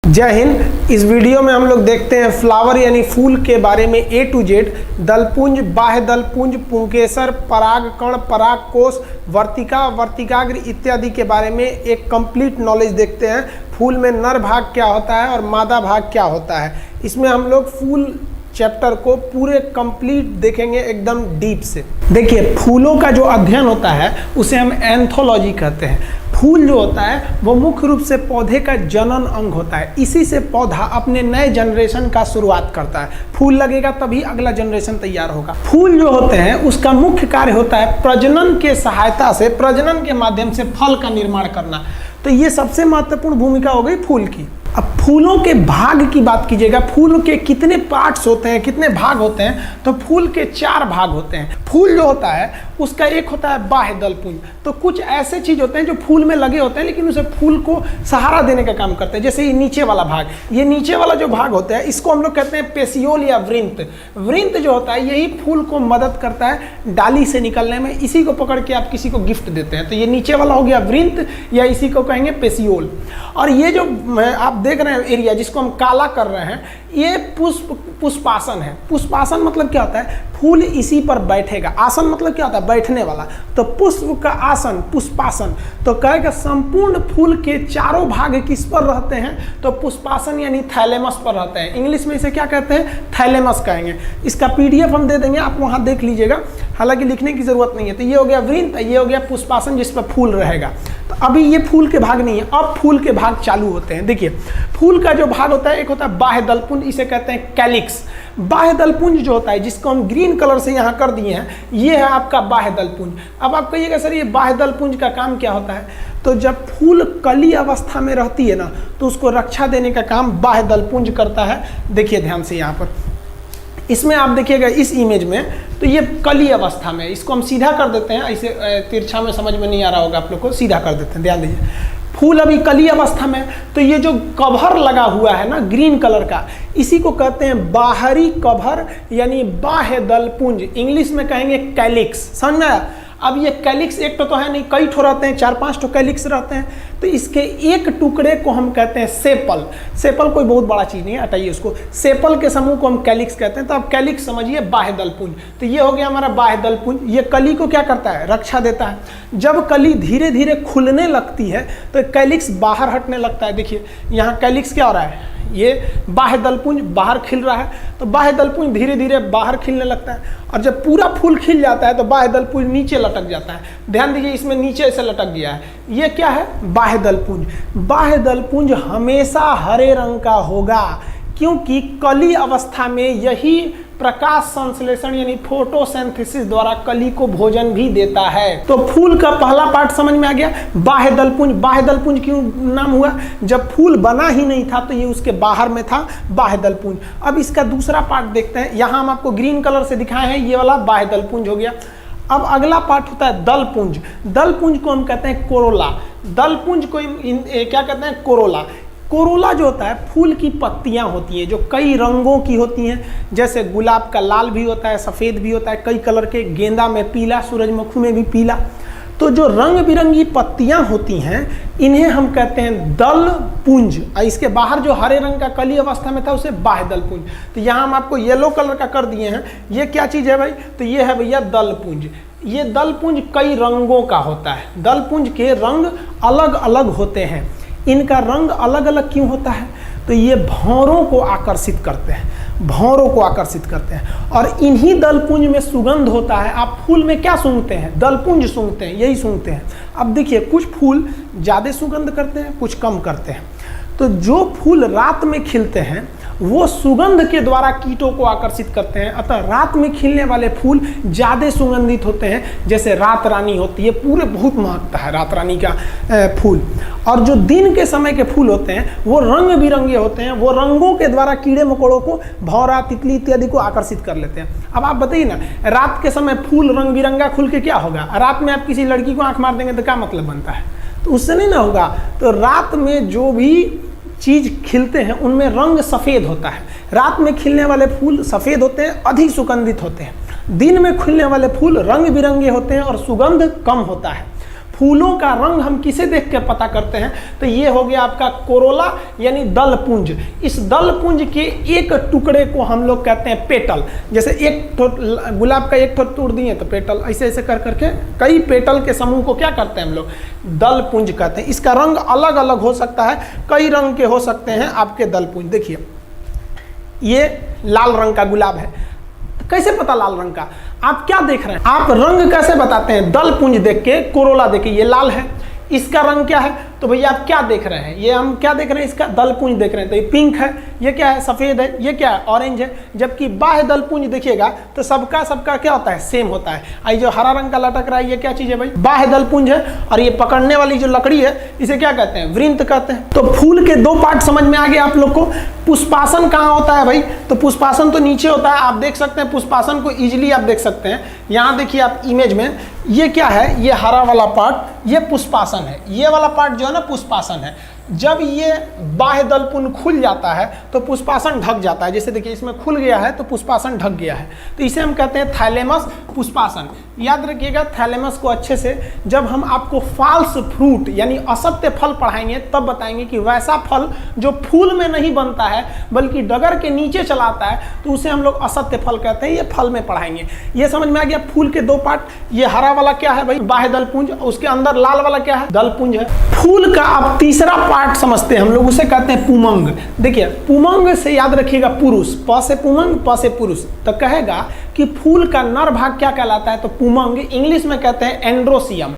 जय हिंद। इस वीडियो में हम लोग देखते हैं फ्लावर यानी फूल के बारे में A to Z, दलपुंज, बाह्य दलपुंज, पुंकेसर, परागकण, परागकोश, वर्तिका, वर्तिकाग्र इत्यादि के बारे में एक कंप्लीट नॉलेज देखते हैं। फूल में नर भाग क्या होता है और मादा भाग क्या होता है। इसमें हम लोग फूल चैप्टर को पूरे कंप्लीट देखेंगे एकदम डीप से। देखिए, फूलों का जो अध्ययन होता है उसे हम एंथोलॉजी कहते हैं। फूल जो होता है वो मुख्य रूप से पौधे का जनन अंग होता है। इसी से पौधा अपने नए जनरेशन का शुरुआत करता है। फूल लगेगा तभी अगला जनरेशन तैयार होगा। फूल जो होते हैं उसका मुख्य कार्य होता है प्रजनन के सहायता से, प्रजनन के माध्यम से फल का निर्माण करना। तो ये सबसे महत्वपूर्ण भूमिका हो गई फूल की। अब फूलों के भाग की बात कीजिएगा, फूल के कितने पार्ट्स होते हैं, कितने भाग होते हैं, तो फूल के 4 भाग होते हैं। फूल जो होता है उसका एक होता है बाह्य दलपुंज। तो कुछ ऐसे चीज होते हैं जो फूल में लगे होते हैं लेकिन उसे फूल को सहारा देने का काम करते हैं। जैसे ये नीचे वाला भाग, ये नीचे वाला जो भाग होता है इसको हम लोग कहते हैं पेसियोल या वृंत। वृंत जो होता है यही फूल को मदद करता है डाली से निकलने में। इसी को पकड़ के आप किसी को गिफ्ट देते हैं, तो ये नीचे वाला हो गया वृंत, या इसी को कहेंगे पेसियोल। और ये जो आप देख रहे हैं एरिया जिसको हम काला कर रहे हैं, ये पुष्पासन है। पुष्पासन मतलब क्या होता है, फूल इसी पर बैठेगा। आसन मतलब क्या होता है, बैठने वाला। तो पुष्प का आसन पुष्पासन। तो कहेगा संपूर्ण फूल के 4 भाग किस पर रहते हैं, तो पुष्पासन यानी थैलेमस पर रहते हैं। इंग्लिश में इसे क्या कहते हैं, थैलेमस कहेंगे। इसका PDF हम दे देंगे, आप वहां देख लीजिएगा, हालांकि लिखने की जरूरत नहीं है। तो ये हो गया वृंत, ये हो गया पुष्पासन जिस पर फूल रहेगा। तो अभी ये फूल के भाग नहीं है, अब फूल के भाग चालू होते हैं। देखिए, फूल का जो भाग होता है एक होता है बाह्य दलपुंज, इसे कहते हैं कैलिक्स। बाह्य दलपुंज जो होता है जिसको हम ग्रीन कलर से यहाँ कर दिए हैं, ये है आपका बाह्य दलपुंज। अब आप कहिएगा सर ये बाह्य दलपुंज का काम क्या होता है, तो जब फूल कली अवस्था में रहती है ना, तो उसको रक्षा देने का काम बाह्य दलपुंज करता है। देखिए ध्यान से यहाँ पर, इसमें आप देखिएगा इस इमेज में, तो ये कली अवस्था में, इसको हम सीधा कर देते हैं। ऐसे तिरछा में समझ में नहीं आ रहा होगा आप लोग को, सीधा कर देते हैं। ध्यान दीजिए, फूल अभी कली अवस्था में, तो ये जो कवर लगा हुआ है ना ग्रीन कलर का, इसी को कहते हैं बाहरी कवर यानी बाह्य दलपुंज। इंग्लिश में कहेंगे कैलिक्स। समझ में आया? अब ये कैलिक्स एक तो है नहीं, कई ठो रहते हैं, 4-5 ठो कैलिक्स रहते हैं। तो इसके एक टुकड़े को हम कहते हैं सेपल। सेपल कोई बहुत बड़ा चीज नहीं है, हटाइए उसको। सेपल के समूह को हम कैलिक्स कहते हैं। तो आप कैलिक्स समझिए बाह्य दलपुंज। तो ये हो गया हमारा बाह्य दलपुंज। ये कली को क्या करता है, रक्षा देता है। जब कली धीरे धीरे खुलने लगती है तो कैलिक्स बाहर हटने लगता है। देखिए यहाँ कैलिक्स क्या हो रहा है, ये बाह्य दलपुंज बाहर खिल रहा है, तो बाह्य दलपुंज धीरे धीरे बाहर खिलने लगता है। और जब पूरा फूल खिल जाता है तो बाह्य दलपुंज नीचे लटक जाता है। ध्यान दीजिए, इसमें नीचे से लटक गया है। ये क्या है, बाह्य दलपुंज। बाह्य दलपुंज हमेशा हरे रंग का होगा, क्योंकि कली अवस्था में यही प्रकाश संश्लेषण यानी फोटोसिंथेसिस द्वारा कली को भोजन भी देता है। तो फूल का पहला पार्ट समझ में आ गया, बाह्य दलपुंज। बाह्य दलपुंज क्यों नाम हुआ, जब फूल बना ही नहीं था तो ये उसके बाहर में था, बाह्य दलपुंज। अब इसका दूसरा पार्ट देखते हैं। यहाँ हम आपको ग्रीन कलर से दिखाए हैं, ये वाला बाह्य दलपुंज हो गया। अब अगला पार्ट होता है दलपुंज। दलपुंज को हम कहते हैं कोरोला। दलपुंज को क्या कहते हैं, कोरोला। कोरोला जो होता है, फूल की पत्तियां होती हैं जो कई रंगों की होती हैं। जैसे गुलाब का लाल भी होता है, सफ़ेद भी होता है, कई कलर के, गेंदा में पीला, सूरजमुखी में भी पीला। तो जो रंग बिरंगी पत्तियां होती हैं इन्हें हम कहते हैं दलपुंज। इसके बाहर जो हरे रंग का कली अवस्था में था उसे बाह्य दलपुंज। तो यहाँ हम आपको येलो कलर का कर दिए हैं। ये क्या चीज़ है भाई, तो ये है भैया दलपुंज। ये दलपुंज कई रंगों का होता है। दलपुंज के रंग अलग अलग होते हैं। इनका रंग अलग अलग क्यों होता है, तो ये भंवरों को आकर्षित करते हैं, भंवरों को आकर्षित करते हैं। और इन्हीं दलपुंज में सुगंध होता है। आप फूल में क्या सूंघते हैं, दलपुंज सूंघते हैं, यही सूंघते हैं। अब देखिए, कुछ फूल ज़्यादा सुगंध करते हैं, कुछ कम करते हैं। तो जो फूल रात में खिलते हैं वो सुगंध के द्वारा कीटों को आकर्षित करते हैं। अतः रात में खिलने वाले फूल ज़्यादा सुगंधित होते हैं। जैसे रात रानी होती है, पूरे बहुत महकता है रात रानी का फूल। और जो दिन के समय के फूल होते हैं वो रंग बिरंगे होते हैं। वो रंगों के द्वारा कीड़े मकोड़ों को, भौरा, तितली इत्यादि को आकर्षित कर लेते हैं। अब आप बताइए ना, रात के समय फूल रंग बिरंगा खुल के क्या होगा, रात में आप किसी लड़की को आँख मार देंगे तो क्या मतलब बनता है, तो उससे नहीं ना होगा। तो रात में जो भी चीज खिलते हैं उनमें रंग सफ़ेद होता है। रात में खिलने वाले फूल सफ़ेद होते हैं, अधिक सुगंधित होते हैं। दिन में खिलने वाले फूल रंग बिरंगे होते हैं और सुगंध कम होता है। फूलों का रंग हम किसे देख के पता करते हैं, तो ये हो गया आपका कोरोला यानी दल पुंज। इस दल पुंज के एक टुकड़े को हम लोग कहते हैं पेटल। जैसे एक गुलाब का एक ठो तोड़ दिए तो पेटल, ऐसे ऐसे कर करके कई पेटल के समूह को क्या करते हैं हम लोग, दल पुंज कहते हैं। इसका रंग अलग अलग हो सकता है, कई रंग के हो सकते हैं आपके दल पुंज। देखिए ये लाल रंग का गुलाब है, तो कैसे पता लाल रंग का, आप क्या देख रहे हैं, आप रंग कैसे बताते हैं, दल पुंज देख के, कोरोला देख के, ये लाल है, इसका रंग क्या है, तो भैया आप क्या देख रहे हैं, ये हम क्या देख रहे हैं, इसका दल पुंज देख रहे हैं, तो ये पिंक है, ये क्या है, सफेद है, ये क्या है, ऑरेंज है। जबकि बाह्य दल पुंज देखिएगा तो सबका क्या होता है, सेम होता है। आई जो हरा रंग का लटक रहा है ये क्या चीज है भाई, बाह्य दल पुंज है। और ये पकड़ने वाली जो लकड़ी है इसे क्या कहते हैं, वृंत कहते हैं। तो फूल के दो पार्ट समझ में आ गया आप लोग को। पुष्पासन कहाँ होता है भाई, तो पुष्पासन तो नीचे होता है, आप देख सकते हैं पुष्पासन को इजिली आप देख सकते हैं। यहाँ देखिए आप इमेज में, ये क्या है, ये हरा वाला पार्ट ये पुष्पासन है, ये वाला पार्ट जो है ना पुष्पासन है। जब ये बाह्य दल पुंज खुल जाता है तो पुष्पासन ढक जाता है। जैसे देखिए इसमें खुल गया है तो पुष्पासन ढक गया है, तो इसे हम कहते हैं थैलेमस पुष्पासन। याद रखिएगा थैलेमस को अच्छे से। जब हम आपको फॉल्स फ्रूट यानी असत्य फल पढ़ाएंगे तब बताएंगे कि वैसा फल जो फूल में नहीं बनता है बल्कि डगर के नीचे चलाता है तो उसे हम लोग असत्य फल कहते हैं, ये फल में पढ़ाएंगे। ये समझ में आ गया। फूल के दो पार्ट, ये हरा वाला क्या है भाई, बाह्य दल पुंज, उसके अंदर लाल वाला क्या है, दल पुंज है। फूल का अब तीसरा पार्ट समझते हैं हम लोग, उसे कहते हैं पुमंग। देखिए पुमंग से याद रखिएगा पुरुष, प से पुमंग प से पुरुष, तो कहेगा कि फूल का नर भाग क्या कहलाता है, तो पुमंग। इंग्लिश में कहते हैं एंड्रोसियम।